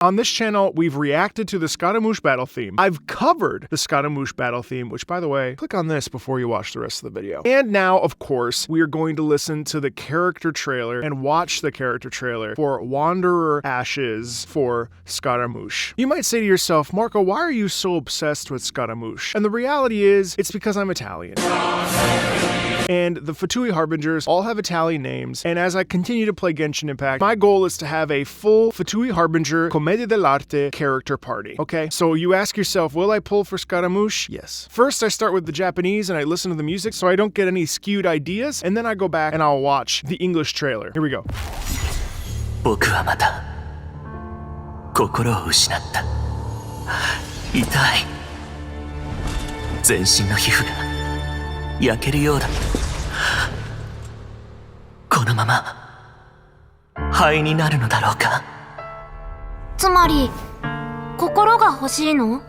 On this channel, we've reacted to the Scaramouche battle theme. I've covered the Scaramouche battle theme, which, by the way, click on this before you watch the rest of the video. And now, of course, we are going to listen to the character trailer and watch the character trailer for Wanderer Ashes for Scaramouche. You might say to yourself, Marco, why are you so obsessed with Scaramouche? And the reality is, it's because I'm Italian. And the Fatui Harbingers all have Italian names, and as I continue to play Genshin Impact, my goal is to have a full Fatui Harbinger Commedia dell'arte character party, okay? So you ask yourself, will I pull for Scaramouche? Yes. First, I start with the Japanese and I listen to the music so I don't get any skewed ideas, and then I go back and I'll watch the English trailer. Here we go. 僕はまた心を失った。痛い。全身の皮膚が焼けるようだ。このまま灰になるのだろうか。つまり心が欲しいの？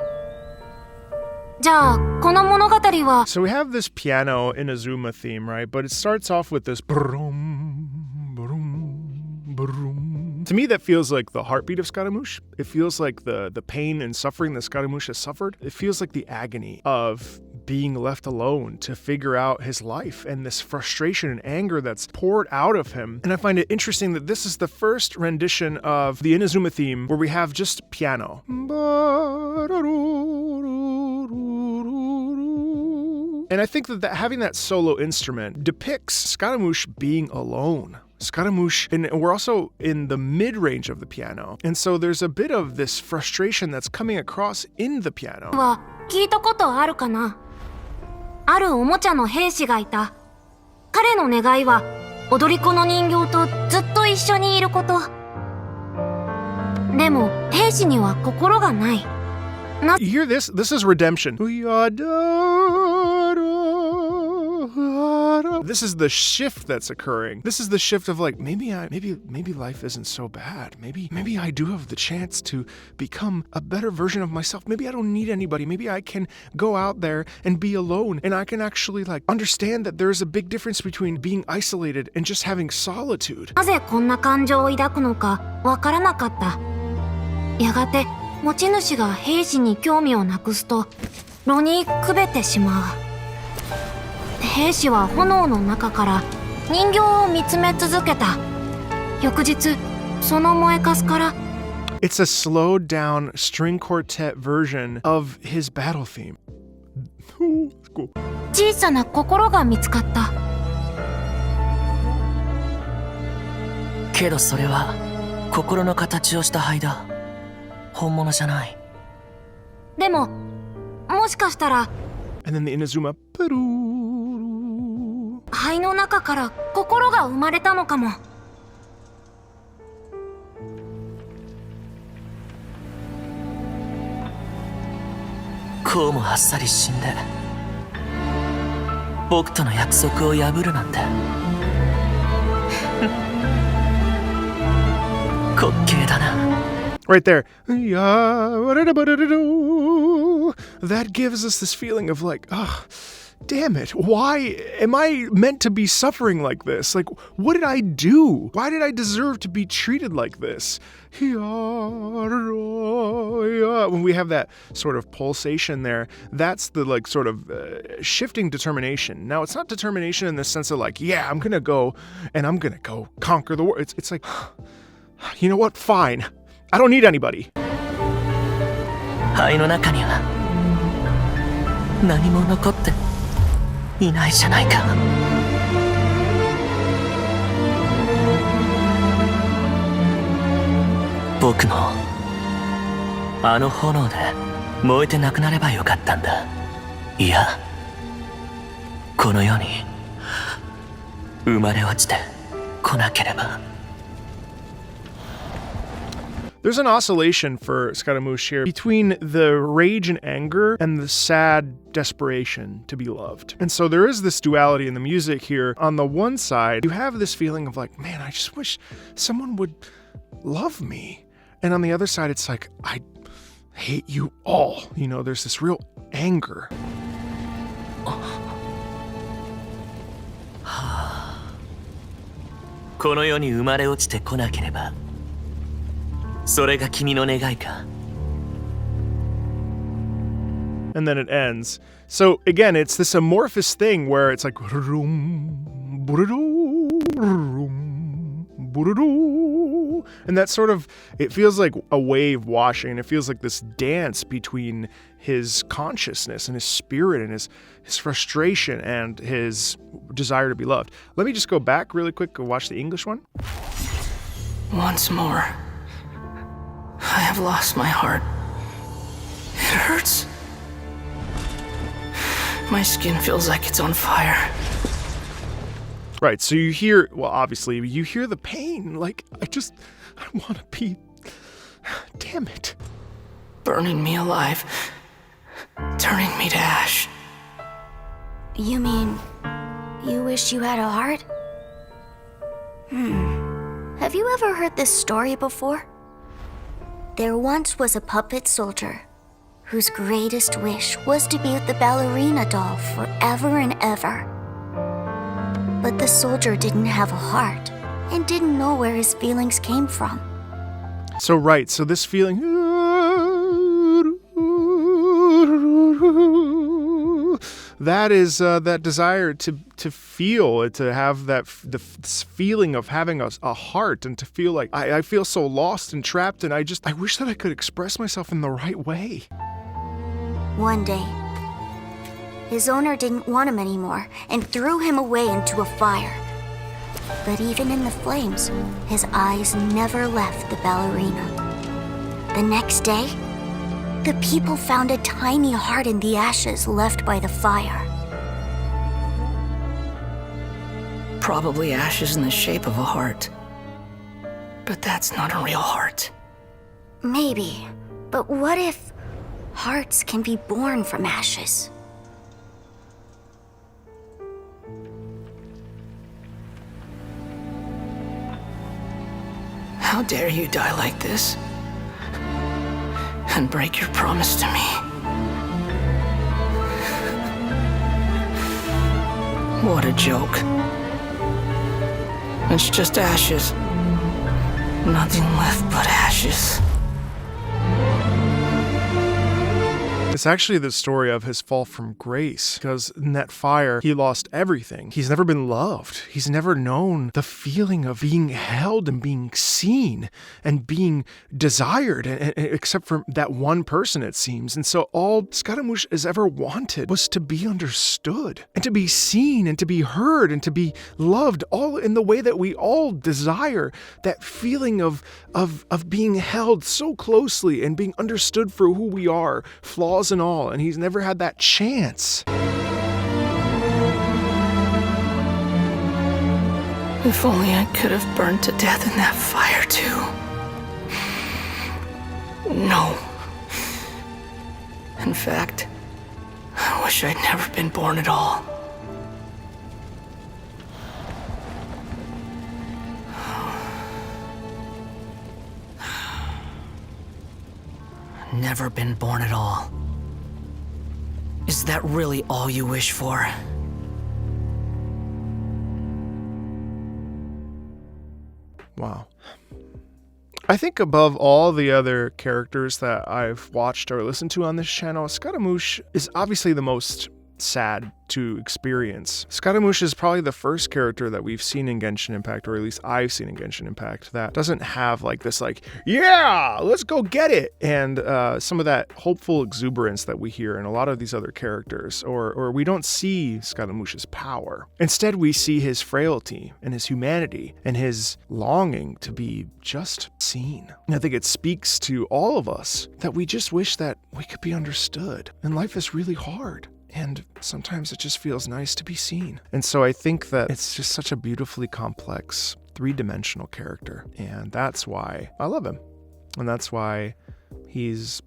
じゃあこの物語は So we have this piano in Azuma theme, right? But it starts off with this brum, brum, brum. To me, that feels like the heartbeat of Scaramouche. It feels like the pain and suffering that Scaramouche has suffered. It feels like the agony of being left alone to figure out his life and this frustration and anger that's poured out of him. And I find it interesting that this is the first rendition of the Inazuma theme where we have just piano. And I think that having that solo instrument depicts Scaramouche being alone. Scaramouche, and we're also in the mid-range of the piano. And so there's a bit of this frustration that's coming across in the piano. は聞いたことあるかな？あるおもちゃの兵士がいた。彼の願いは踊り子の人形とずっと一緒にいること。でも兵士には心がない。You hear this? This is redemption. This is the shift that's occurring. This is the shift of like, maybe life isn't so bad. Maybe I do have the chance to become a better version of myself. Maybe I don't need anybody. Maybe I can go out there and be alone, and I can actually like understand that there's a big difference between being isolated and just having solitude. なぜこんな感情を抱くのかわからなかった。やがて持ち主が兵士に興味をなくすと炉にくべてしまう。兵士は炎の中から人形を見つめ続けた。翌日、その燃えかすから It's a slowed down string quartet version of his battle theme. Cool. 小さな心が見つかった。けどそれは心の形をした灰だ。本物じゃない。でも、もしかしたら And then the Inazuma. 灰の中から心が生まれたのかも。こうもあっさり死んで僕との約束を破るなんて滑稽だな。Right there. That gives us this feeling of like, oh, damn it. Why am I meant to be suffering like this? Like, what did I do? Why did I deserve to be treated like this? When we have that sort of pulsation there, that's the like sort of shifting determination. Now, it's not determination in the sense of like, yeah, I'm gonna go and I'm gonna go conquer the world. It's like, you know what? Fine. I don't need anybody. 灰の中には何も残っていないじゃないか。僕もあの炎で燃えてなくなればよかったんだ。いや、この世に生まれ落ちてこなければ。There's an oscillation for Scaramouche here between the rage and anger and the sad desperation to be loved. And so there is this duality in the music here. On the one side, you have this feeling of like, man, I just wish someone would love me. And on the other side, it's like, I hate you all. You know, there's this real anger. この世に生まれ落ちてこなければそれが君の願いか? And then it ends. So again, it's this amorphous thing where it's like, and that sort of, it feels like a wave washing, and it feels like this dance between his consciousness and his spirit and his frustration and his desire to be loved. Let me just go back really quick and watch the English one. Once more, I have lost my heart. It hurts. My skin feels like it's on fire. Right, so you hear, well, obviously, you hear the pain. Like, I want to be, damn it. Burning me alive. Turning me to ash. You mean, you wish you had a heart? Have you ever heard this story before? There once was a puppet soldier whose greatest wish was to be with the ballerina doll forever and ever. But the soldier didn't have a heart and didn't know where his feelings came from. So right, so this feeling, that is that desire to feel, to have that this feeling of having a heart, and to feel like I feel so lost and trapped, and I wish that I could express myself in the right way. One day, his owner didn't want him anymore and threw him away into a fire. But even in the flames, his eyes never left the ballerina. The next day, the people found a tiny heart in the ashes left by the fire. Probably ashes in the shape of a heart. But that's not a real heart. Maybe, but what if hearts can be born from ashes? How dare you die like this? And break your promise to me. What a joke. It's just ashes. Nothing left but ashes. It's actually the story of his fall from grace, because in that fire, he lost everything. He's never been loved. He's never known the feeling of being held and being seen and being desired, except for that one person, it seems. And so all Scaramouche has ever wanted was to be understood and to be seen and to be heard and to be loved, all in the way that we all desire, that feeling of being held so closely and being understood for who we are, flaws and all, and he's never had that chance. If only I could have burned to death in that fire too. No. In fact, I wish I'd never been born at all. Never been born at all. Is that really all you wish for? Wow. I think above all the other characters that I've watched or listened to on this channel, Scaramouche is obviously the most sad to experience. Scaramouche is probably the first character that we've seen in Genshin Impact, or at least I've seen in Genshin Impact, that doesn't have like this like, yeah, let's go get it, and some of that hopeful exuberance that we hear in a lot of these other characters, or we don't see Scaramouche's power. Instead, we see his frailty and his humanity and his longing to be just seen. And I think it speaks to all of us that we just wish that we could be understood, and life is really hard. And sometimes it just feels nice to be seen. And so I think that it's just such a beautifully complex, three-dimensional character. And that's why I love him. And that's why he's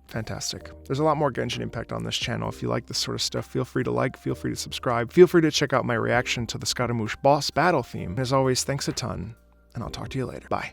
fantastic. There's a lot more Genshin Impact on this channel. If you like this sort of stuff, feel free to like, feel free to subscribe. Feel free to check out my reaction to the Scaramouche boss battle theme. As always, thanks a ton, and I'll talk to you later. Bye.